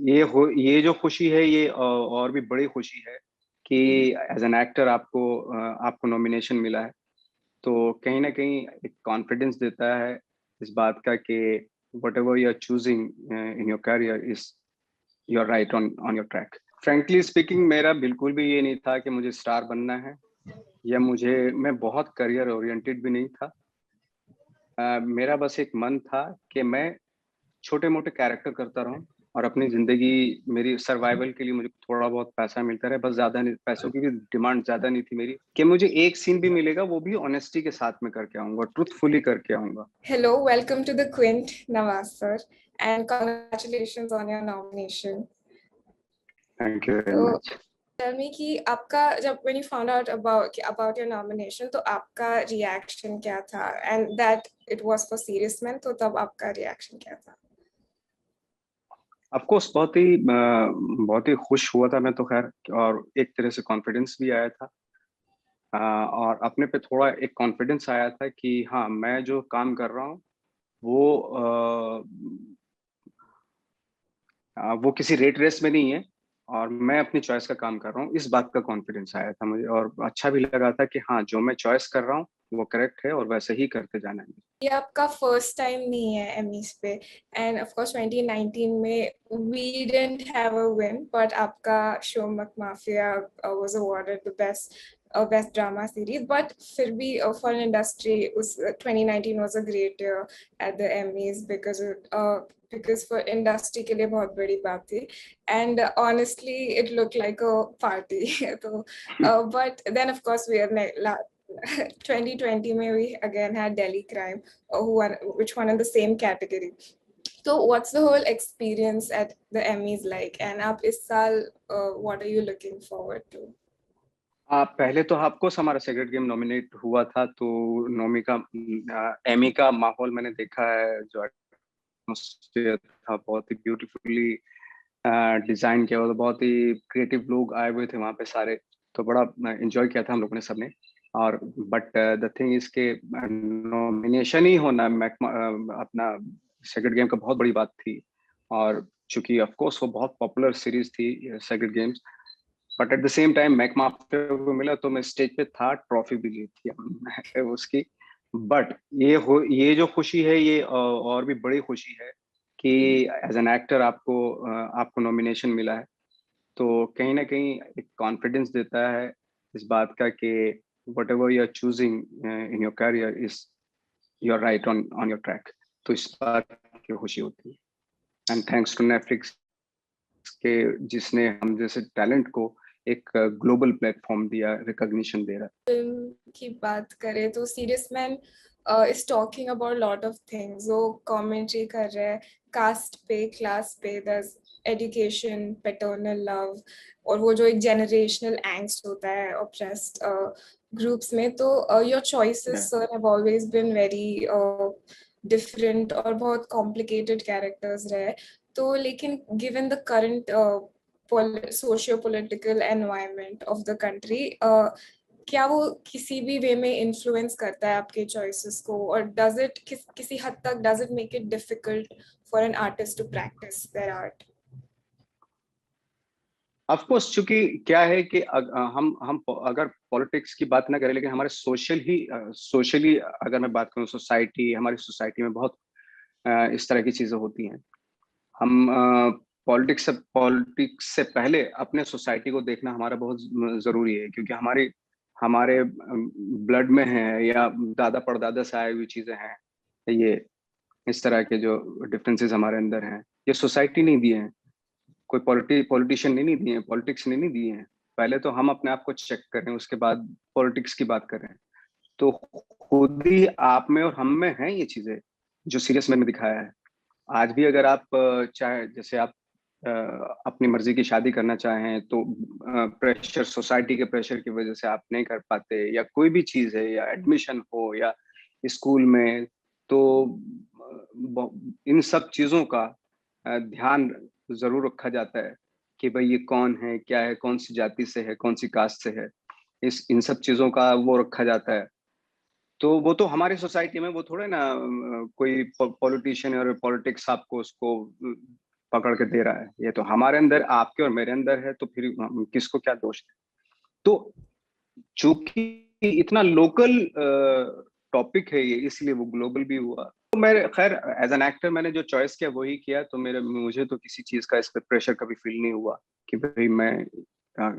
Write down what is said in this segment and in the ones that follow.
ये जो खुशी है ये और भी बड़ी खुशी है कि एज एन एक्टर आपको नॉमिनेशन मिला है। तो कहीं न कहीं एक कॉन्फिडेंस देता है इस बात का कि whatever you are choosing in your career is you are right on your track. Frankly speaking मेरा बिल्कुल भी ये नहीं था कि मुझे स्टार बनना है या मैं बहुत करियर ओरिएंटेड भी नहीं था। मेरा बस एक मन था कि मैं छोटे-मोटे कैरेक्टर करता रहूँ और अपनी ज़िंदगी मेरी सर्वाइवल के लिए मुझे थोड़ा बहुत पैसा मिलता रहे, बस ज़्यादा नहीं, पैसों की भी डिमांड ज़्यादा नहीं थी मेरी, कि मुझे एक सीन भी मिलेगा वो भी ऑनेस्टी के साथ में करके आऊँगा, ट्रुथफुली करके आऊँगा। Hello, welcome to the Quint, Nawaz sir, and congratulations on your nomination. Thank you very So much. tell me कि आपका जब when you found out about your nomination तो आपका reaction क्या था and that it was for Serious Man तो तब आपका reaction क्या था? ऑफ कोर्स बहुत ही खुश हुआ था मैं तो ख़ैर, और एक तरह से कॉन्फिडेंस भी आया था। और अपने पे थोड़ा एक कॉन्फिडेंस आया था कि हाँ, मैं जो काम कर रहा हूँ वो वो किसी रेट रेस में नहीं है और मैं अपनी चॉइस का काम कर रहा हूँ, इस बात का कॉन्फिडेंस आया था मुझे और अच्छा भी लगा था कि हाँ, जो मैं चॉइस कर रहा हूँ, वो करेक्ट है और वैसे ही करते जाना है। ये आपका फर्स्ट टाइम नहीं है एमीज पे एंड ऑफ कोर्स 2019 में we didn't have a win but आपका show Mafia was awarded the best drama series but फिर भी फॉर इंडस्ट्री उस 2019 was a great year at the Emmys because for industry के लिए बहुत बड़ी बात थी and honestly it look like a party तो but then of course we are 2020 में we again had Delhi Crime, which won in the same category. So what's the whole experience at the Emmys like? And आप इस साल what are you looking forward to? पहले तो of हमारा sacred game nominate हुआ था, तो Amy का माहौल मैंने देखा है, जो एटमॉस्फेयर था बहुत ही ब्यूटीफुली डिजाइन किया हुआ था, बहुत ही क्रिएटिव लोग आए हुए थे वहाँ पे सारे, तो बड़ा एंजॉय किया था हम लोगों ने सबने। और बट द थिंग इज के नॉमिनेशन ही होना अपना सेक्रेड गेम का बहुत बड़ी बात थी। और चूंकि ऑफ कोर्स वो बहुत पॉपुलर सीरीज थी Sacred Games, but at the same time McMafia को मिला तो मैं स्टेज पे था, ट्रॉफी भी ली थी हमने उसकी। बट ये जो खुशी है ये और भी बड़ी खुशी है कि एज एन एक्टर आपको नॉमिनेशन मिला है। तो कहीं ना कहीं एक कॉन्फिडेंस देता है इस बात का कि whatever you are choosing in your career is you are right on your track. तो इस बात की खुशी होती है एंड थैंक्स टू नेटफ्लिक्स के, जिसने हम जैसे टैलेंट को एक ग्लोबल प्लेटफॉर्म दिया, रिकॉग्निशन दे रहा है। फिल्म की बात करें तो serious man is talking about lot of things वो कमेंट्री कर रहे हैं कास्ट पे क्लास पे दस एजुकेशन पैटर्नल लव और वो जो एक जनरेशनल एंग्स्ट होता है ऑप्रेस्ड ग्रुप्स में तो your choices sir have always been very different और बहुत कॉम्प्लिकेटेड कैरेक्टर्स रहे तो लेकिन given the current socio-political environment of the country क्या वो किसी भी वे में इन्फ्लुएंस करता है आपके चॉइसेस को और डज इट किसी हद तक does it make it difficult for an artist to practise their art? Of course, चूंकि क्या है कि हम अगर पॉलिटिक्स की बात ना करें, लेकिन हमारे सोशली अगर मैं बात करूं, सोसाइटी, हमारी सोसाइटी में बहुत इस तरह की चीजें होती हैं। हम पॉलिटिक्स से पहले अपने सोसाइटी को देखना हमारा बहुत जरूरी है, क्योंकि हमारे ब्लड में है या दादा परदादा से आई हुई चीजें हैं। ये इस तरह के जो डिफरेंसेस हमारे अंदर हैं, ये सोसाइटी नहीं दिए हैं, कोई पॉलिटिशियन नहीं दिए हैं, पॉलिटिक्स नहीं दिए हैं। पहले तो हम अपने आप को चेक करें, उसके बाद पॉलिटिक्स की बात करें। तो खुद ही आप में और हम में हैं ये चीजें, जो सीरियस मैंने दिखाया है। आज भी अगर आप चाहे, जैसे आप अपनी मर्जी की शादी करना चाहें तो प्रेशर, सोसाइटी के प्रेशर की वजह से आप नहीं कर पाते, या कोई भी चीज है, या एडमिशन हो या स्कूल में, तो इन सब चीजों का ध्यान जरूर रखा जाता है कि भाई ये कौन है, क्या है, कौन सी जाति से है, कौन सी कास्ट से है। इस इन सब चीजों का वो रखा जाता है। तो वो तो हमारी सोसाइटी में वो थोड़े ना कोई पॉलिटिशियन और पॉलिटिक्स आपको उसको पकड़ के दे रहा है। ये तो हमारे अंदर, आपके और मेरे अंदर है, तो फिर किसको क्या दोष है? तो चूंकि इतना लोकल टॉपिक है ये, इसलिए वो ग्लोबल भी हुआ। तो मैं खैर एज एन एक्टर मैंने जो चॉइस किया वही किया। तो मेरे मुझे तो किसी चीज का इस पर प्रेशर कभी फील नहीं हुआ कि भाई मैं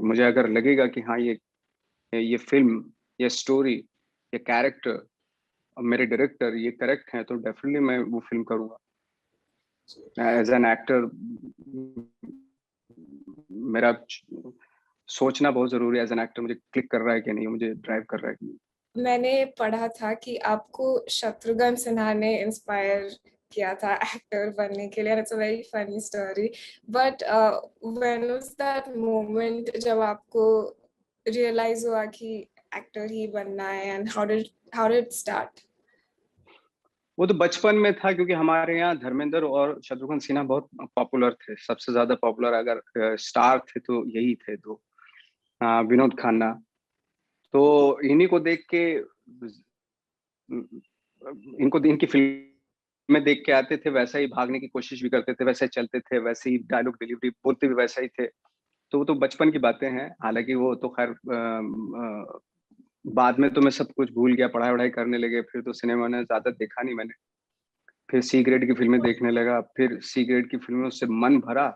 मुझे अगर लगेगा कि हाँ ये फिल्म, ये स्टोरी, ये कैरेक्टर और मेरे डायरेक्टर ये करेक्ट हैं, तो डेफिनेटली मैं वो फिल्म करूंगा। एज एन एक्टर मेरा सोचना बहुत जरूरी है, एज एन एक्टर मुझे क्लिक कर रहा है कि नहीं, मुझे ड्राइव कर रहा है कि नहीं। मैंने पढ़ा था कि आपको शत्रुघ्न सिन्हा ने इंस्पायर किया था एक्टर बनने के लिए। It's a very funny story, but when was that moment जब आपको रियलाइज हुआ कि एक्टर ही बनना है, एंड हाउ डिड स्टार्ट? वो तो बचपन में था, क्योंकि हमारे यहाँ धर्मेंद्र और शत्रुघ्न सिन्हा बहुत पॉपुलर थे, सबसे ज्यादा पॉपुलर अगर स्टार थे तो यही थे दो, विनोद खन्ना। तो इन्हीं को देख के, इनको इनकी फिल्में देख के आते थे, वैसा ही भागने की कोशिश भी करते थे, वैसे ही चलते थे, वैसे ही डायलॉग डिलीवरी बोलते भी वैसा ही थे। तो वो तो बचपन की बातें हैं। हालांकि वो तो खैर बाद में तो मैं सब कुछ भूल गया, पढ़ाई वढ़ाई करने लगे, फिर तो सिनेमा ने ज्यादा देखा नहीं मैंने। फिर सी ग्रेड की फिल्में देखने लगा, फिर सी ग्रेड की फिल्मों से मन भरा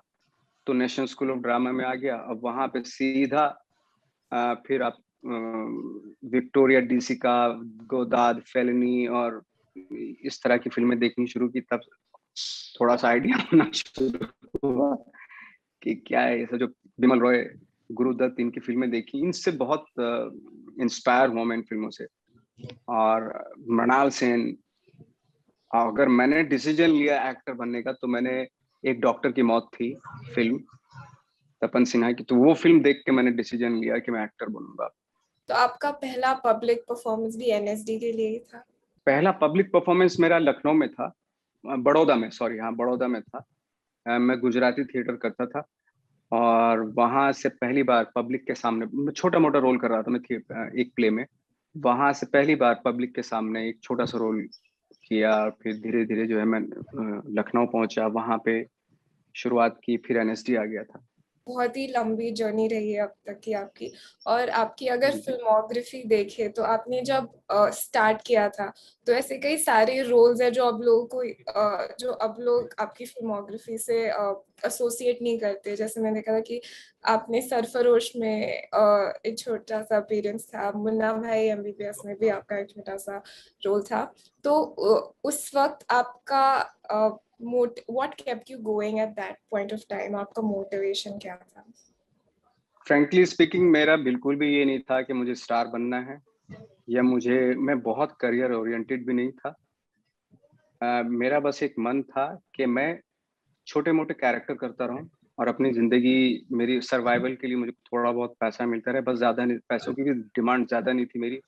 तो नेशनल स्कूल ऑफ ड्रामा में आ गया। अब वहां पे सीधा फिर आप विक्टोरिया डीसी का, गोदाद, फेलिनी और इस तरह की फिल्में देखनी शुरू की। तब थोड़ा सा आइडिया होना शुरू हुआ कि क्या है ये सब। जो बिमल रॉय, गुरुदत्त, इनकी फिल्में देखी, इनसे बहुत इंस्पायर हुआ मैं इन फिल्मों से। और मृणाल सेन, अगर मैंने डिसीजन लिया एक्टर बनने का, तो मैंने एक डॉक्टर की मौत थी फिल्म तपन सिन्हा की, तो वो फिल्म देख के मैंने डिसीजन लिया कि मैं एक्टर बनूंगा। तो आपका पहला पब्लिक परफॉर्मेंस भी एनएसडी के लिए ही था? पहला पब्लिक परफॉर्मेंस मेरा लखनऊ में था, बड़ौदा में, सॉरी, हाँ बड़ौदा में था। मैं गुजराती थिएटर करता था, और वहां से पहली बार पब्लिक के सामने छोटा मोटा रोल कर रहा था मैं एक प्ले में। वहां से पहली बार पब्लिक के सामने एक छोटा सा रोल किया। फिर धीरे धीरे जो है मैं लखनऊ पहुंचा, वहां पे शुरुआत की, फिर एनएसडी आ गया था। बहुत ही लंबी जर्नी रही है अब तक की आपकी। और आपकी अगर जी। फिल्मोग्राफी देखे तो आपने जब स्टार्ट किया था, तो ऐसे कई सारे रोल्स हैं जो अब लोगों को जो अब लोग आपकी फिल्मोग्राफी से एसोसिएट नहीं करते। जैसे मैंने देखा था कि आपने सरफरोश में एक छोटा सा अपीयरेंस था, मुन्ना भाई एमबीबीएस में भी आपका एक छोटा सा रोल था। तो उस वक्त आपका what kept you going at that point of time? आपका मोटिवेशन क्या था? फ्रेंकली स्पीकिंग, मेरा बिल्कुल भी ये नहीं था कि मुझे स्टार बनना है, या मैं बहुत करियर ओरिएंटेड भी नहीं था। मेरा बस एक मन था कि मैं छोटे मोटे कैरेक्टर करता रहूं, और अपनी जिंदगी, मेरी सर्वाइवल के लिए मुझे थोड़ा बहुत पैसा मिलता रहे, बस ज्यादा नहीं, पैसों की भी डिमांड ज्यादा नहीं थी मेरी।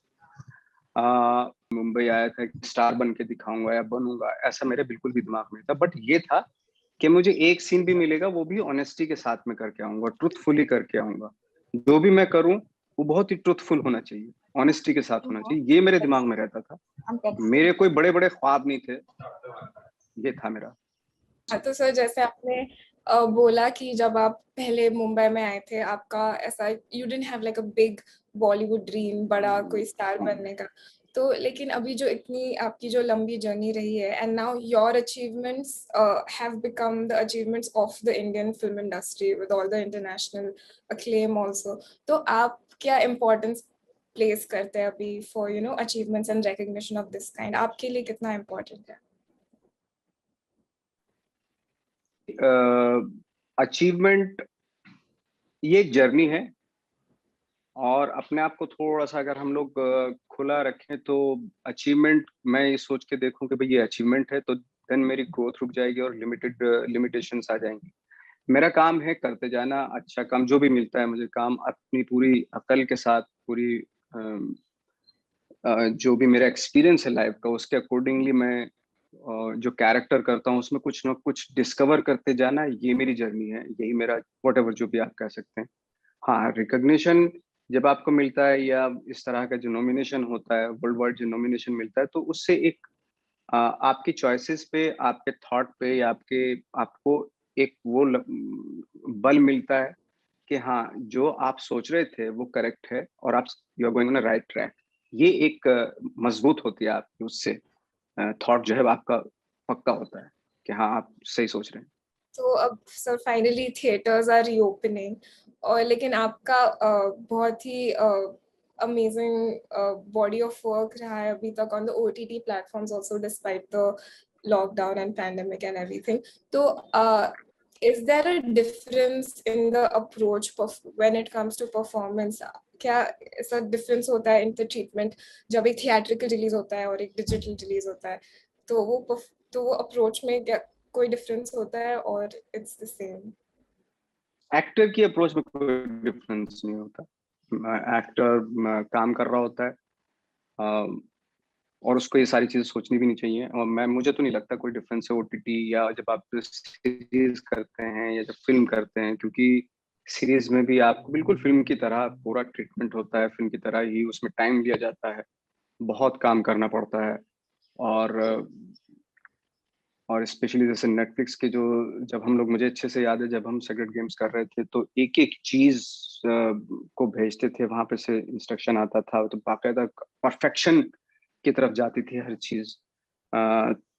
मुंबई आया था कि स्टार बन के दिखाऊंगा या बनूंगा, ऐसा मेरे बिल्कुल भी दिमाग में था। बट ये था कि मुझे एक सीन भी मिलेगा वो भी ऑनेस्टी के साथ में करके आऊंगा, ट्रुथफुली करके आऊंगा। जो भी मैं करूं वो बहुत ही ट्रुथफुल होना चाहिए, ऑनेस्टी के साथ होना चाहिए, ये मेरे दिमाग में रहता था। मेरे कोई बड़े बड़े ख्वाब नहीं थे, ये था मेरा। हाँ, तो सर जैसे आपने बोला कि जब आप पहले मुंबई में आए थे, आपका ऐसा you didn't have like a big Bollywood dream, बड़ा कोई स्टार बनने का। तो लेकिन अभी जो इतनी आपकी जो लंबी जर्नी रही है, and now your achievements have become the achievements of the Indian film industry with all the international acclaim also. तो आप क्या इम्पोर्टेंस प्लेस करते हैं अभी for achievements and recognition of this kind? आपके लिए कितना इम्पोर्टेंट है? अचीवमेंट ये एक जर्नी है, और अपने आप को थोड़ा सा अगर हम लोग खुला रखें तो अचीवमेंट, मैं ये सोच के देखूं कि भाई ये अचीवमेंट है, तो देन मेरी ग्रोथ रुक जाएगी और लिमिटेशंस आ जाएंगी। मेरा काम है करते जाना, अच्छा काम जो भी मिलता है मुझे काम, अपनी पूरी अकल के साथ, पूरी जो भी मेरा एक्सपीरियंस है लाइफ का, उसके अकॉर्डिंगली मैं जो कैरेक्टर करता हूँ उसमें कुछ ना कुछ डिस्कवर करते जाना, ये मेरी जर्नी है, यही मेरा वट एवर जो भी आप कह सकते हैं। हाँ, रिकग्निशन जब आपको मिलता है, या इस तरह का जो नॉमिनेशन होता है, वर्ल्ड वाइड जो नॉमिनेशन मिलता है, तो उससे एक आपकी चॉइसेस पे, आपके थॉट पे, या आपको एक वो बल मिलता है कि हाँ, जो आप सोच रहे थे वो करेक्ट है और आप you are going on a right track. ये एक मजबूत होती है आपकी उससे थॉट जो है आपका पक्का होता है कि हाँ, आप सही सोच रहे हैं। तो अब sir finally theatres are reopening, और लेकिन आपका बहुत ही अमेजिंग बॉडी ऑफ वर्क रहा है अभी तक on the OTT platforms also despite the lockdown and pandemic and everything. तो is there a difference in the approach when it comes to performance? क्या ऐसा डिफरेंस होता है इन द ट्रीटमेंट जब एक थिएट्रिकल रिलीज होता है और एक डिजिटल रिलीज होता है? तो वो अप्रोच में क्या कोई डिफरेंस होता है और इट्स द सेम? एक्टर की अप्रोच में कोई डिफरेंस नहीं होता। एक्टर काम कर रहा होता है और उसको ये सारी चीजें सोचनी भी नहीं चाहिए, और मुझे तो नहीं लगता कोई डिफरेंस है ओटीटी या जब आप सीरीज करते हैं या जब फिल्म करते हैं, क्योंकि सीरीज में भी आपको बिल्कुल फिल्म की तरह पूरा ट्रीटमेंट होता है, फिल्म की तरह ही उसमें टाइम लिया जाता है, बहुत काम करना पड़ता है। और और स्पेशली जैसे नेटफ्लिक्स के जो, जब हम लोग, मुझे अच्छे से याद है जब हम सेक्रेड गेम्स कर रहे थे तो एक एक चीज को भेजते थे, वहां पे से इंस्ट्रक्शन आता था, तो बाकायदा परफेक्शन की तरफ जाती थी हर चीज।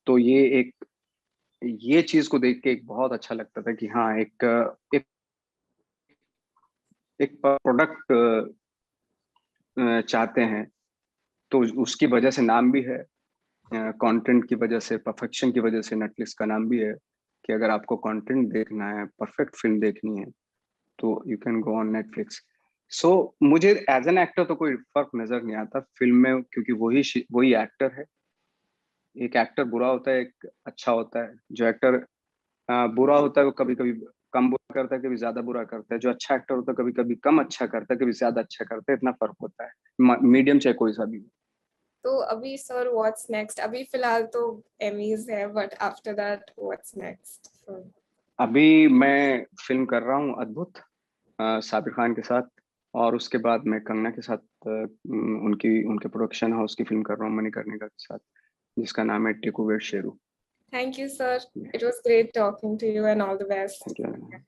तो ये चीज को देख के एक बहुत अच्छा लगता था कि हाँ, एक एक प्रोडक्ट चाहते हैं, तो उसकी वजह से नाम भी है, कंटेंट की वजह से, परफेक्शन की वजह से नेटफ्लिक्स का नाम भी है कि अगर आपको कंटेंट देखना है, परफेक्ट फिल्म देखनी है, तो you can go on Netflix. So मुझे एज एन एक्टर तो कोई फर्क नजर नहीं आता फिल्म में, क्योंकि वही एक्टर है। एक एक्टर बुरा होता है, एक अच्छा होता है। जो एक्टर बुरा होता है वो कभी कभी कम बुरा करता है, कभी ज्यादा बुरा करता है। जो अच्छा एक्टर होता है कभी कभी कम अच्छा करता है, कभी ज्यादा अच्छा करता है। इतना फर्क होता है, मीडियम चाहे कोई सा भी हो। तो अभी सर व्हाट्स नेक्स्ट? अभी फिलहाल तो एमीज है, but after that what's next? अभी मैं फिल्म कर रहा हूँ अद्भुत, साबिर खान के साथ, और उसके बाद मैं कंगना के साथ उनके प्रोडक्शन हाउस की फिल्म कर रहा हूँ, मणिकर्णिका के साथ, जिसका नाम है टेकू वेट Sheru. Thank you sir, it was great talking to you and all the best. Thank you.